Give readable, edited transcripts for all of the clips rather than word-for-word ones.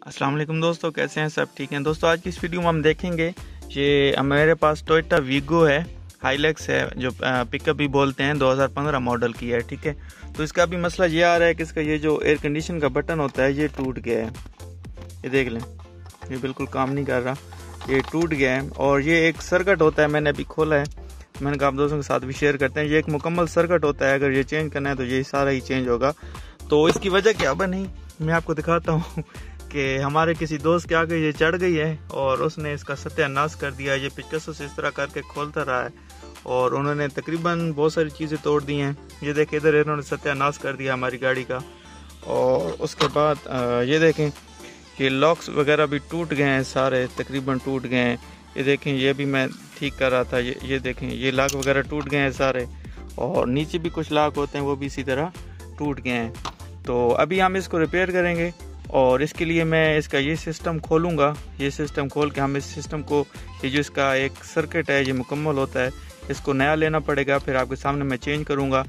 अस्सलाम वालेकुम दोस्तों, कैसे हैं सब? ठीक हैं दोस्तों। आज की इस वीडियो में हम देखेंगे ये मेरे पास टोयोटा वीगो है, हाइलक्स है, जो पिकअप भी बोलते हैं, 2015 मॉडल की है। ठीक है, तो इसका अभी मसला ये आ रहा है कि इसका ये जो एयर कंडीशन का बटन होता है ये टूट गया है। ये देख लें, ये बिल्कुल काम नहीं कर रहा, ये टूट गया है। और ये एक सर्किट होता है, मैंने अभी खोला है, मैंने कहा आप दोस्तों के साथ भी शेयर करते हैं। ये एक मुकम्मल सर्किट होता है, अगर ये चेंज करना है तो ये सारा ही चेंज होगा। तो इसकी वजह क्या बनी मैं आपको दिखाता हूँ कि हमारे किसी दोस्त के आगे ये चढ़ गई है और उसने इसका सत्यानाश कर दिया। ये पिचकसों से इस तरह करके खोलता रहा है और उन्होंने तकरीबन बहुत सारी चीज़ें तोड़ दी हैं। ये देखें, इधर इन्होंने सत्यानाश कर दिया हमारी गाड़ी का। और उसके बाद ये देखें कि लॉक्स वगैरह भी टूट गए हैं, सारे तकरीबन टूट गए हैं। ये देखें, ये भी मैं ठीक कर रहा था, ये देखें, ये लॉक वगैरह टूट गए हैं सारे। और नीचे भी कुछ लॉक होते हैं, वो भी इसी तरह टूट गए हैं। तो अभी हम इसको रिपेयर करेंगे और इसके लिए मैं इसका ये सिस्टम खोलूँगा। ये सिस्टम खोल के हम इस सिस्टम को, ये जो इसका एक सर्किट है ये मुकम्मल होता है, इसको नया लेना पड़ेगा। फिर आपके सामने मैं चेंज करूँगा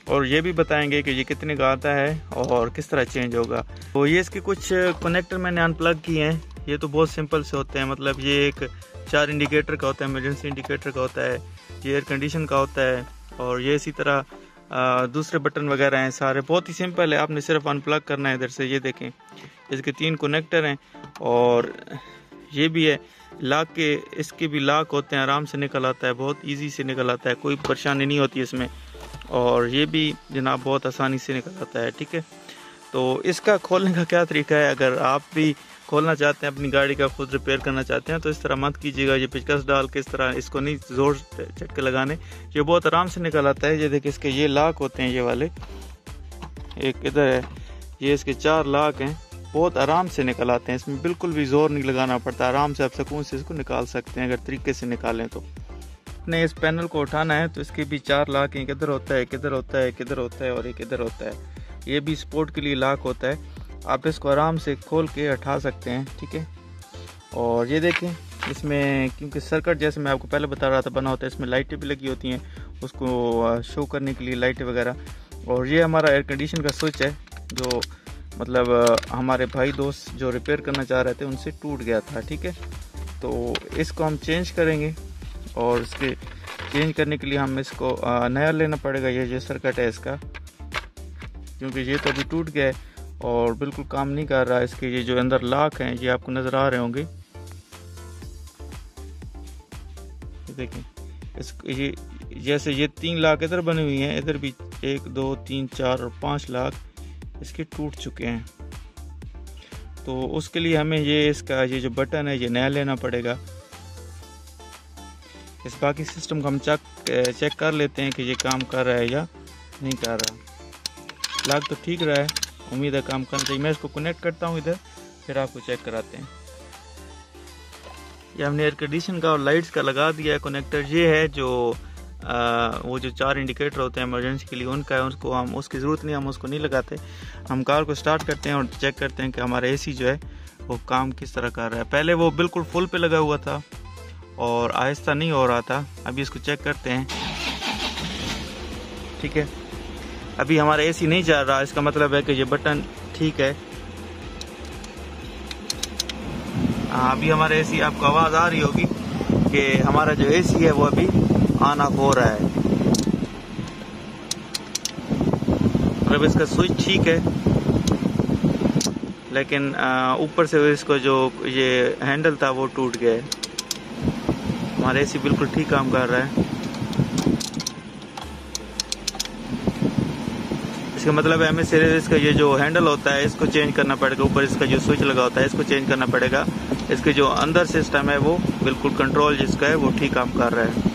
और ये भी बताएंगे कि ये कितने का आता है और किस तरह चेंज होगा। तो ये इसके कुछ कनेक्टर मैंने अनप्लग किए हैं। ये तो बहुत सिंपल से होते हैं, मतलब ये एक 4 इंडिकेटर का होता है, इमरजेंसी इंडिकेटर का होता है, ये एयर कंडीशन का होता है, और ये इसी तरह दूसरे बटन वगैरह हैं सारे। बहुत ही सिंपल है, आपने सिर्फ अनप्लग करना है इधर से। ये देखें, इसके 3 कनेक्टर हैं और ये भी है लॉक के, इसके भी लॉक होते हैं, आराम से निकल आता है, बहुत इजी से निकल आता है, कोई परेशानी नहीं होती इसमें। और ये भी जनाब बहुत आसानी से निकल आता है। ठीक है, तो इसका खोलने का क्या तरीका है, अगर आप भी खोलना चाहते हैं, अपनी गाड़ी का खुद रिपेयर करना चाहते हैं, तो इस तरह मत कीजिएगा। ये पिचकस डाल के इस तरह इसको नहीं जोर झटके लगाने, ये बहुत आराम से निकल आता है। ये देखिए, इसके ये लॉक होते हैं, ये वाले एक इधर है, ये इसके 4 लॉक हैं, बहुत आराम से निकल आते हैं। इसमें बिल्कुल भी जोर नहीं लगाना पड़ता, आराम से आप सुकून से इसको निकाल सकते हैं अगर तरीके से निकालें तो। अपने इस पैनल को उठाना है तो इसके भी 4 लॉक हैं, किधर होता है, किधर होता है, किधर होता है और एक इधर होता है। ये भी सपोर्ट के लिए लॉक होता है, आप इसको आराम से खोल के उठा सकते हैं। ठीक है, और ये देखें, इसमें क्योंकि सर्किट जैसे मैं आपको पहले बता रहा था बना होता है, इसमें लाइटें भी लगी होती हैं उसको शो करने के लिए, लाइटें वगैरह। और ये हमारा एयर कंडीशन का स्विच है, जो मतलब हमारे भाई दोस्त जो रिपेयर करना चाह रहे थे उनसे टूट गया था। ठीक है, तो इसको हम चेंज करेंगे और इसके चेंज करने के लिए हम इसको नया लेना पड़ेगा। ये जो सर्किट है इसका, क्योंकि ये तो अभी टूट गया है और बिल्कुल काम नहीं कर रहा है। इसके ये जो अंदर लॉक हैं ये आपको नज़र आ रहे होंगे, देखें, ये जैसे ये 3 लॉक इधर बनी हुई हैं, इधर भी 1 2 3 4 और 5 लॉक इसके टूट चुके हैं। तो उसके लिए हमें ये इसका ये जो बटन है ये नया लेना पड़ेगा। इस बाकी सिस्टम को हम चेक कर लेते हैं कि ये काम कर रहा है या नहीं कर रहा। लॉक तो ठीक रहा है, उम्मीद है काम करना चाहिए। मैं इसको कनेक्ट करता हूँ इधर, फिर आपको चेक कराते हैं। ये हमने एयर कंडीशन का और लाइट्स का लगा दिया है कनेक्टर। ये है जो वो जो 4 इंडिकेटर होते हैं इमरजेंसी के लिए, उनका है, उसको हम उसकी ज़रूरत नहीं, हम उसको नहीं लगाते। हम कार को स्टार्ट करते हैं और चेक करते हैं कि हमारा एसी जो है वो काम किस तरह कर रहा है। पहले वो बिल्कुल फुल पे लगा हुआ था और आहिस्ता नहीं हो रहा था, अभी इसको चेक करते हैं। ठीक है, अभी हमारा एसी नहीं चल रहा, इसका मतलब है कि ये बटन ठीक है। हाँ, अभी हमारा एसी, आपको आवाज़ आ रही होगी कि हमारा जो एसी है वो अभी ऑन ऑफ हो रहा है। मतलब इसका स्विच ठीक है, लेकिन ऊपर से इसको जो ये हैंडल था वो टूट गया है। हमारा एसी बिल्कुल ठीक काम कर रहा है। इसका मतलब है हमें सिर्फ इसका ये जो हैंडल होता है इसको चेंज करना पड़ेगा, ऊपर इसका जो स्विच लगा होता है इसको चेंज करना पड़ेगा। इसके जो अंदर सिस्टम है वो बिल्कुल कंट्रोल जिसका है वो ठीक काम कर रहा है।